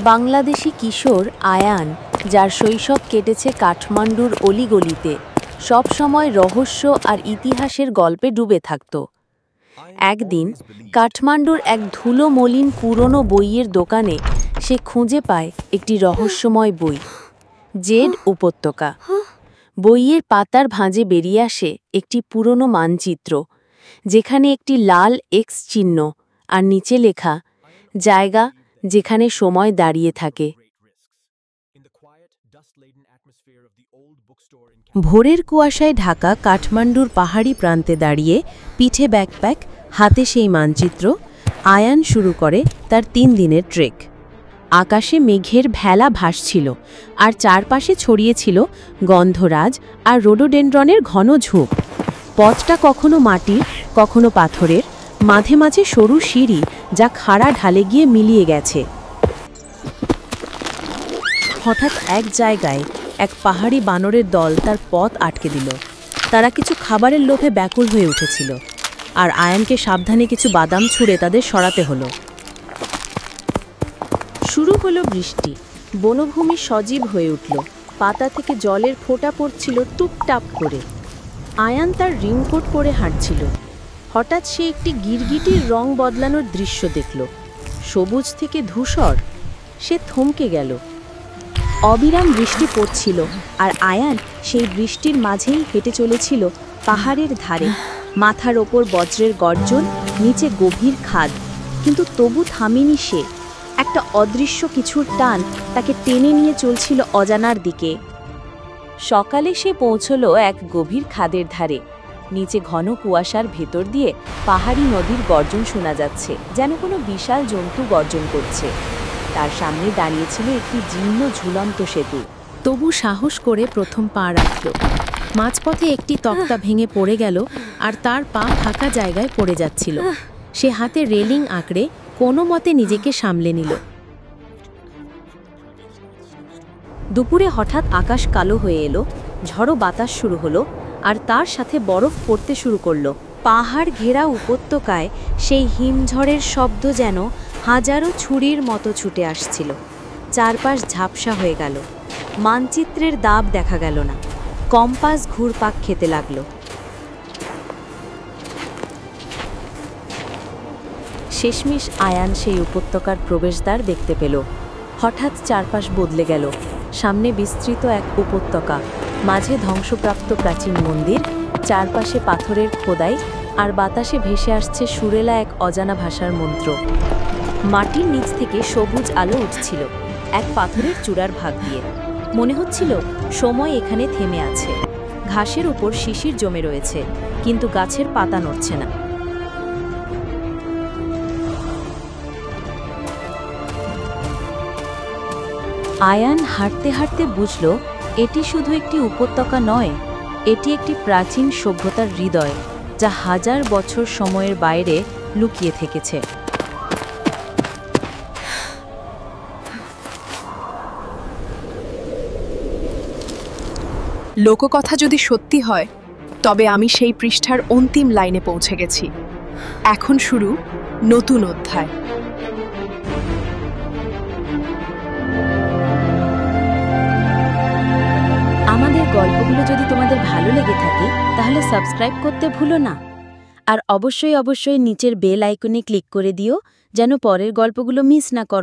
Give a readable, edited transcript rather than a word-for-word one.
বাংলাদেশি কিশোর আয়ান, যার শৈশব কেটেছে কাঠমান্ডুর অলিগলিতে, সবসময় রহস্য আর ইতিহাসের গল্পে ডুবে থাকত। একদিন কাঠমান্ডুর এক ধুলো মলিন পুরনো বইয়ের দোকানে সে খুঁজে পায় একটি রহস্যময় বই, জেড উপত্যকা। বইয়ের পাতার ভাঁজে বেরিয়ে আসে একটি পুরনো মানচিত্র, যেখানে একটি লাল এক্স চিহ্ন আর নিচে লেখা জায়গা যেখানে সময় দাঁড়িয়ে থাকে। ভোরের কুয়াশায় ঢাকা কাঠমান্ডুর পাহাড়ি প্রান্তে দাঁড়িয়ে, পিঠে ব্যাকপ্যাক, হাতে সেই মানচিত্র, আয়ান শুরু করে তার 3 দিনের ট্রেক। আকাশে মেঘের ভেলা ভাসছিল, আর চারপাশে ছড়িয়েছিল গন্ধরাজ আর রোডোডেনড্রনের ঘন ঝোপ। পথটা কখনো মাটির, কখনো পাথরের, মাঝে মাঝে সরু সিঁড়ি যা খাড়া ঢালে গিয়ে মিলিয়ে গেছে। হঠাৎ এক জায়গায় এক পাহাড়ি বানরের দল তার পথ আটকে দিল। তারা কিছু খাবারের লোভে ব্যাকুল হয়ে উঠেছিল, আর আয়ানকে সাবধানে কিছু বাদাম ছুঁড়ে তাদের সরাতে হলো। শুরু হলো বৃষ্টি। বনভূমি সজীব হয়ে উঠল, পাতা থেকে জলের ফোঁটা পড়ছিল টুপটাপ করে। আয়ান তার রেইনকোট পরে হাঁটছিল। হঠাৎ সে একটি গিরগিটির রং বদলানোর দৃশ্য দেখল, সবুজ থেকে ধূসর। সে থমকে গেল। অবিরাম বৃষ্টি পড়ছিল, আর আয়ান সেই বৃষ্টির মাঝেই হেঁটে চলেছিল পাহাড়ের ধারে। মাথার ওপর বজ্রের গর্জন, নিচে গভীর খাদ, কিন্তু তবু থামেনি সে। একটা অদৃশ্য কিছুর টান তাকে টেনে নিয়ে চলছিল অজানার দিকে। সকালে সে পৌঁছল এক গভীর খাদের ধারে। নিচে ঘন কুয়াশার ভেতর দিয়ে পাহাড়ি নদীর গর্জন শোনা যাচ্ছে, যেন কোনো বিশাল জন্তু গর্জন করছে। তার সামনে দাঁড়িয়েছিল একটি জীর্ণ ঝুলন্ত সেতু। তবু সাহস করে প্রথম পা রাখল। মাঝপথে একটি তক্তা ভেঙে পড়ে গেল, আর তার পা ফাঁকা জায়গায় পড়ে যাচ্ছিল। সে হাতে রেলিং আঁকড়ে কোনো মতে নিজেকে সামলে নিল। দুপুরে হঠাৎ আকাশ কালো হয়ে এলো, ঝড়ো বাতাস শুরু হলো, আর তার সাথে বরফ পড়তে শুরু করলো। পাহাড় ঘেরা উপত্যকায় সেই হিমঝড়ের শব্দ যেন হাজারো ছুরির মতো ছুটে আসছিল। চারপাশ ঝাপসা হয়ে গেল। মানচিত্রের দাব দেখা গেল না। কম্পাস ঘুরপাক খেতে লাগলো। শেষমেশ আয়ান সেই উপত্যকার প্রবেশদ্বার দেখতে পেল। হঠাৎ চারপাশ বদলে গেল। সামনে বিস্তৃত এক উপত্যকা, মাঝে ধ্বংসপ্রাপ্ত প্রাচীন মন্দির, চারপাশে পাথরের খোদাই, আর বাতাসে ভেসে আসছে সুরেলা এক অজানা ভাষার মন্ত্র। মাটির নিচ থেকে সবুজ আলো উঠছিল এক পাথরের চূড়ার ভাগ দিয়ে। মনে হচ্ছিল সময় এখানে থেমে আছে। ঘাসের উপর শিশির জমে রয়েছে, কিন্তু গাছের পাতা নড়ছে না। আয়ান হাঁটতে হাঁটতে বুঝল, এটি শুধু একটি উপত্যকা নয়, এটি একটি প্রাচীন সভ্যতার হৃদয়, যা হাজার বছর সময়ের বাইরে লুকিয়ে থেকেছে। লোককথা যদি সত্যি হয়, তবে আমি সেই পৃষ্ঠার অন্তিম লাইনে পৌঁছে গেছি। এখন শুরু নতুন অধ্যায়। আমাদের গল্পগুলো যদি তোমাদের ভালো লেগে থাকে, তাহলে সাবস্ক্রাইব করতে ভুলো না। আর অবশ্যই নিচের বেল আইকনে ক্লিক করে দিও, যেন পরের গল্পগুলো মিস না করো।